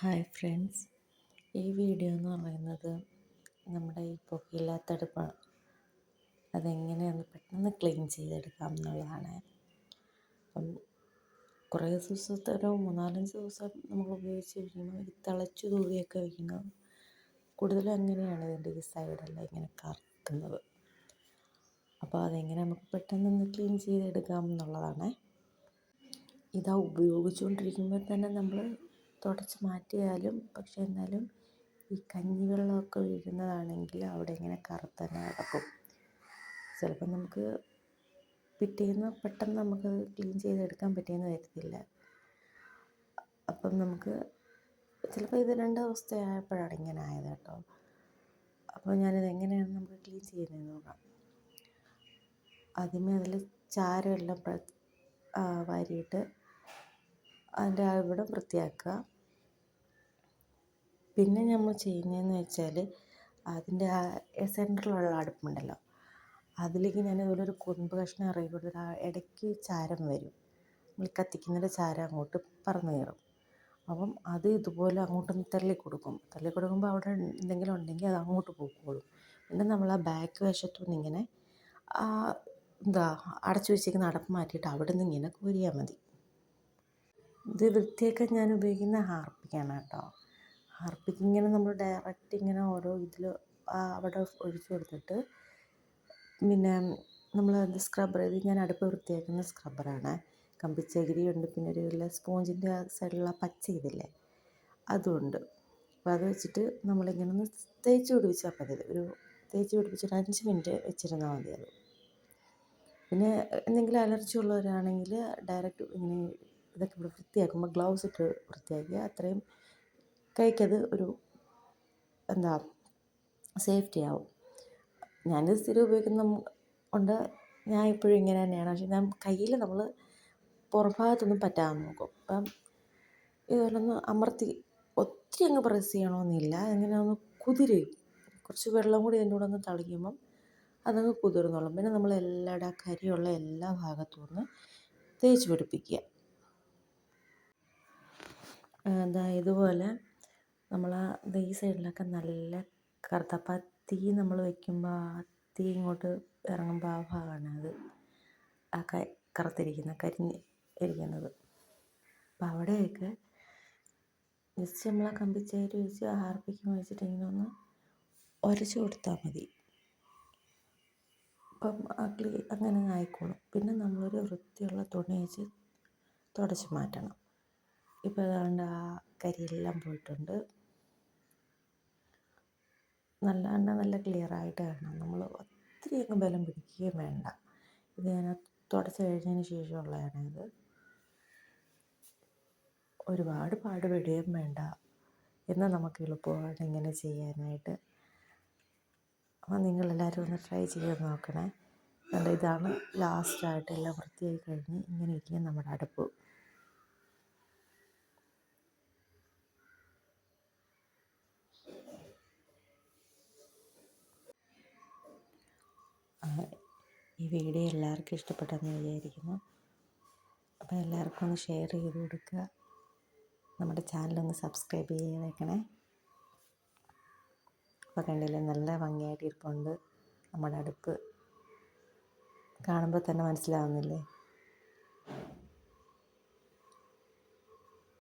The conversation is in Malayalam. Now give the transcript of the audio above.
ഹായ് ഫ്രണ്ട്സ്, ഈ വീഡിയോ എന്ന് പറയുന്നത് നമ്മുടെ ഈ പുകയില്ലാത്ത അടുപ്പാണ്. അതെങ്ങനെയാണ് പെട്ടെന്ന് ക്ലീൻ ചെയ്തെടുക്കാം എന്നുള്ളതാണ്. അപ്പം കുറേ ദിവസത്തെ ഒരു 3-4 ദിവസം നമ്മൾ ഉപയോഗിച്ച് കഴിയുമ്പോൾ ഈ തിളച്ചു തൂവിയൊക്കെ വയ്ക്കുന്നത് കൂടുതലും അങ്ങനെയാണ് ഇതിൻ്റെ ഈ സൈഡെല്ലാം ഇങ്ങനെ കറക്കുന്നത്. അപ്പോൾ അതെങ്ങനെ നമുക്ക് പെട്ടെന്ന് ക്ലീൻ ചെയ്തെടുക്കാം എന്നുള്ളതാണ്. ഇതാ ഉപയോഗിച്ചുകൊണ്ടിരിക്കുമ്പോൾ തന്നെ നമ്മൾ തുടച്ച് മാറ്റിയാലും പക്ഷെ എന്നാലും ഈ കഞ്ഞിവെള്ളമൊക്കെ വീഴുന്നതാണെങ്കിൽ അവിടെ ഇങ്ങനെ കറുത്തന്നെ കിടക്കും. ചിലപ്പോൾ നമുക്ക് പിറ്റേന്ന് പെട്ടെന്ന് നമുക്കത് ക്ലീൻ ചെയ്തെടുക്കാൻ പറ്റിയെന്ന് വരത്തില്ല. അപ്പം നമുക്ക് ചിലപ്പോൾ ഇത് 2 ദിവസമായപ്പോഴാണ് ഇങ്ങനെ ആയത് കേട്ടോ. അപ്പോൾ ഞാനിത് എങ്ങനെയാണ് നമുക്ക് ക്ലീൻ ചെയ്യുന്നതെന്ന് നോക്കാം. ആദ്യമേ അതിൽ ചാരമെല്ലാം വാരിയിട്ട് അതിൻ്റെ അവിടം വൃത്തിയാക്കുക. പിന്നെ നമ്മൾ ചെയ്യുന്നതെന്ന് വെച്ചാൽ അതിൻ്റെ സെൻറ്ററിലുള്ള അടുപ്പുണ്ടല്ലോ, അതിലേക്ക് ഞാൻ ഇതുപോലെ ഒരു കൊമ്പ് കഷ്ണം ഇറക്കി കൊടുത്തിട്ട് ആ ഇടയ്ക്ക് ചാരം വരും. നമ്മൾ കത്തിക്കുന്നതിൻ്റെ ചാരം അങ്ങോട്ട് പറന്ന് കയറും. അപ്പം അത് ഇതുപോലെ അങ്ങോട്ടൊന്ന് തള്ളി കൊടുക്കുമ്പോൾ അവിടെ എന്തെങ്കിലും ഉണ്ടെങ്കിൽ അത് അങ്ങോട്ട് പോയിക്കോളും. പിന്നെ നമ്മൾ ആ ബാക്ക് വശത്തുനിന്ന് ഇങ്ങനെ അടച്ചു വെച്ചിരിക്കുന്ന അടപ്പ് മാറ്റിയിട്ട് അവിടെ നിന്ന് ഇങ്ങനെ കോരിയാൽ മതി. ഇത് വൃത്തിയാക്കാൻ ഞാൻ ഉപയോഗിക്കുന്ന ഹാർപ്പിക്കാണ് കേട്ടോ. ഹാർപ്പിക്ക് ഇങ്ങനെ നമ്മൾ ഡയറക്റ്റ് ഇങ്ങനെ ഓരോ ഇതിൽ അവിടെ ഒഴിച്ചു കൊടുത്തിട്ട് പിന്നെ നമ്മൾ സ്ക്രബ്ബർ, ഇത് ഞാൻ അടുപ്പ് വൃത്തിയാക്കുന്ന സ്ക്രബ്ബറാണ്. കമ്പിച്ചകിരിയുണ്ട്, പിന്നെ ഒരു സ്പോഞ്ചിൻ്റെ ആ സൈഡിലുള്ള പച്ച ഇതില്ലേ അതുമുണ്ട്. അപ്പോൾ അത് വെച്ചിട്ട് നമ്മളിങ്ങനെ ഒന്ന് തേച്ച് പിടിപ്പിച്ചാൽ മതി. തേച്ച് പിടിപ്പിച്ചിട്ട് 5 മിനിറ്റ് വെച്ചിരുന്നാൽ മതി അത്. പിന്നെ എന്തെങ്കിലും അലർജി ഉള്ളവരാണെങ്കിൽ ഡയറക്റ്റ് ഇങ്ങനെ ഇതൊക്കെ വൃത്തിയാക്കുമ്പോൾ ഗ്ലൗസ് ഇട്ട് വൃത്തിയാക്കിയാൽ അത്രയും കൈക്കത് ഒരു സേഫ്റ്റി ആവും. ഞാനിത് സ്ഥിരം ഉപയോഗിക്കുന്ന കൊണ്ട് ഞാൻ ഇപ്പോഴും ഇങ്ങനെ തന്നെയാണ്. പക്ഷേ ഞാൻ കയ്യിൽ നമ്മൾ പുറംഭാഗത്തൊന്നും പറ്റാതെ നോക്കും. അപ്പം ഇതുപോലെ ഒന്ന് അമർത്തി ഒത്തിരി അങ്ങ് പ്രസ് ചെയ്യണമെന്നില്ല. ഇങ്ങനെ ഒന്ന് കുതിരും. കുറച്ച് വെള്ളം കൂടി അതിൻ്റെ കൂടെ ഒന്ന് തളിക്കുമ്പം അതങ്ങ് കുതിർന്നോളും. പിന്നെ നമ്മൾ കരിയുള്ള എല്ലാ ഭാഗത്തും ഒന്ന് തേച്ച് പിടിപ്പിക്കുക. ഇതുപോലെ നമ്മൾ ഈ സൈഡിലൊക്കെ നല്ല കറുത്തപ്പം തീ നമ്മൾ വയ്ക്കുമ്പോൾ ആ തീ ഇങ്ങോട്ട് ഇറങ്ങുമ്പോൾ ആ ഭാഗമാണ് അത് കരിഞ്ഞ് ഇരിക്കുന്നത്. അപ്പം അവിടെയൊക്കെ ജസ്റ്റ് നമ്മൾ ആ കമ്പിച്ചേര് വെച്ച് ആ ഹാർപ്പിക്ക് വെച്ചിട്ട് ഇങ്ങനെ ഒന്ന് ഉരച്ച് കൊടുത്താൽ മതി. അപ്പം അങ്ങനെ ആയിക്കോളും. പിന്നെ നമ്മളൊരു വൃത്തിയുള്ള തുണി വെച്ച് തുടച്ച് മാറ്റണം. ഇപ്പോൾ ഏതാണ്ട് ആ കരിയെല്ലാം പോയിട്ടുണ്ട്. നല്ല ക്ലിയറായിട്ട് കാണാം. നമ്മൾ ഒത്തിരി അങ്ങ് ബലം പിടിക്കുകയും വേണ്ട. ഇത് ഞാൻ തുടച്ച് കഴിഞ്ഞതിന് ശേഷമുള്ളതാണിത്. ഒരുപാട് പാടുപെടുകയും വേണ്ട, എന്നാൽ നമുക്ക് എളുപ്പമാണ് ഇങ്ങനെ ചെയ്യാനായിട്ട്. അപ്പോൾ നിങ്ങളെല്ലാവരും ഒന്ന് ട്രൈ ചെയ്ത് നോക്കണേ. ഇതാണ് ലാസ്റ്റായിട്ട് എല്ലാം വൃത്തിയായി കഴിഞ്ഞ് ഇങ്ങനെ ഇരിക്കും നമ്മുടെ അടുപ്പ്. ഈ വീഡിയോ എല്ലാവർക്കും ഇഷ്ടപ്പെട്ടെന്ന് വിചാരിക്കുന്നു. അപ്പോൾ എല്ലാവർക്കും ഒന്ന് ഷെയർ ചെയ്ത് കൊടുക്കുക. നമ്മുടെ ചാനലൊന്ന് സബ്സ്ക്രൈബ് ചെയ്തേക്കണേ. അപ്പോൾ കണ്ടില്ലേ, നല്ല ഭംഗിയായിട്ട് ഇരിപ്പുണ്ട് നമ്മുടെ അടുപ്പ്. കാണുമ്പോൾ തന്നെ മനസ്സിലാവുന്നില്ലേ?